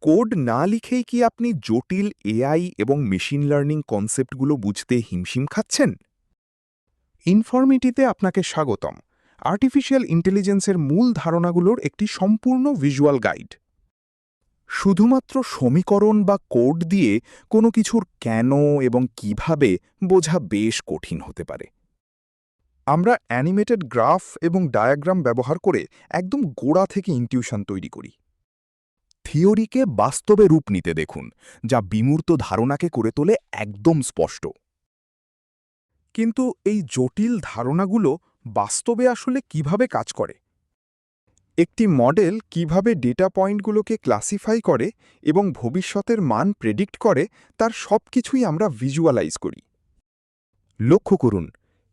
Code না লিখেই কি আপনি জটিল এআই এবং মেশিন লার্নিং কনসেপ্টগুলো বুঝতে হিমশিম খাচ্ছেন? ইনফরমিটিতে আপনাকে স্বাগতম। আর্টিফিশিয়াল ইন্টেলিজেন্সের মূল ধারণাগুলোর একটি সম্পূর্ণ ভিজুয়াল গাইড। শুধুমাত্র সমীকরণ বা কোড দিয়ে কোনো কিছুর কেন এবং কিভাবে বোঝা বেশ কঠিন হতে পারে। আমরা অ্যানিমেটেড গ্রাফ এবং ডায়াগ্রাম ব্যবহার করে একদম গোড়া থেকে ইনটিউশন তৈরি করি। থিওরিকে বাস্তবে রূপ নিতে দেখুন, যা বিমূর্ত ধারণাকে করে তোলে একদম স্পষ্ট। কিন্তু এই জটিল ধারণাগুলো বাস্তবে আসলে কিভাবে কাজ করে? একটি মডেল কিভাবে ডেটা পয়েন্টগুলোকে ক্লাসিফাই করে এবং ভবিষ্যতের মান প্রেডিক্ট করে, তার সবকিছুই আমরা ভিজুয়ালাইজ করি। লক্ষ্য করুন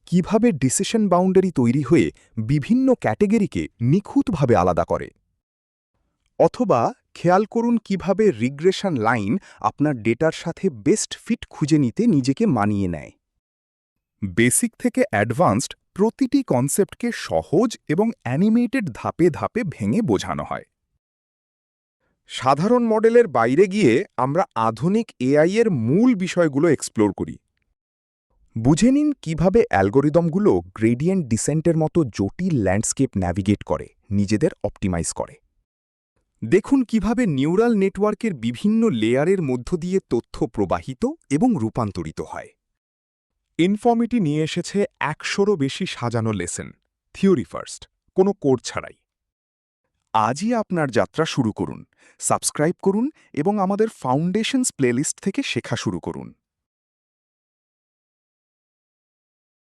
কিভাবে ডিসিশন বাউন্ডারি তৈরি হয়ে বিভিন্ন ক্যাটেগরিকে নিখুঁতভাবে আলাদা করে। অথবা খেয়াল করুন কিভাবে রিগ্রেশন লাইন আপনার ডেটার সাথে বেস্ট ফিট খুঁজে নিতে নিজেকে মানিয়ে নেয়। বেসিক থেকে অ্যাডভান্সড প্রতিটি কনসেপ্টকে সহজ এবং অ্যানিমেটেড ধাপে ধাপে ভেঙে বোঝানো হয়। সাধারণ মডেলের বাইরে গিয়ে আমরা আধুনিক এআই এর মূল বিষয়গুলো এক্সপ্লোর করি। বুঝে নিন কিভাবে অ্যালগোরিদমগুলো গ্রেডিয়েন্ট ডিসেন্টের মতো জটিল ল্যান্ডস্কেপ ন্যাভিগেট করে, নিজেদের অপটিমাইজ করে। দেখুন কিভাবে নিউরাল নেটওয়ার্কের বিভিন্ন লেয়ারের মধ্য দিয়ে তথ্য প্রবাহিত এবং রূপান্তরিত হয়। ইনফর্মিটি নিয়ে এসেছে ১০০রও বেশি সাজানো লেসন, থিওরি ফার্স্ট, কোনো কোড ছাড়াই। আজই আপনার যাত্রা শুরু করুন, সাবস্ক্রাইব করুন এবং আমাদের ফাউন্ডেশনস প্লেলিস্ট থেকে শেখা শুরু করুন।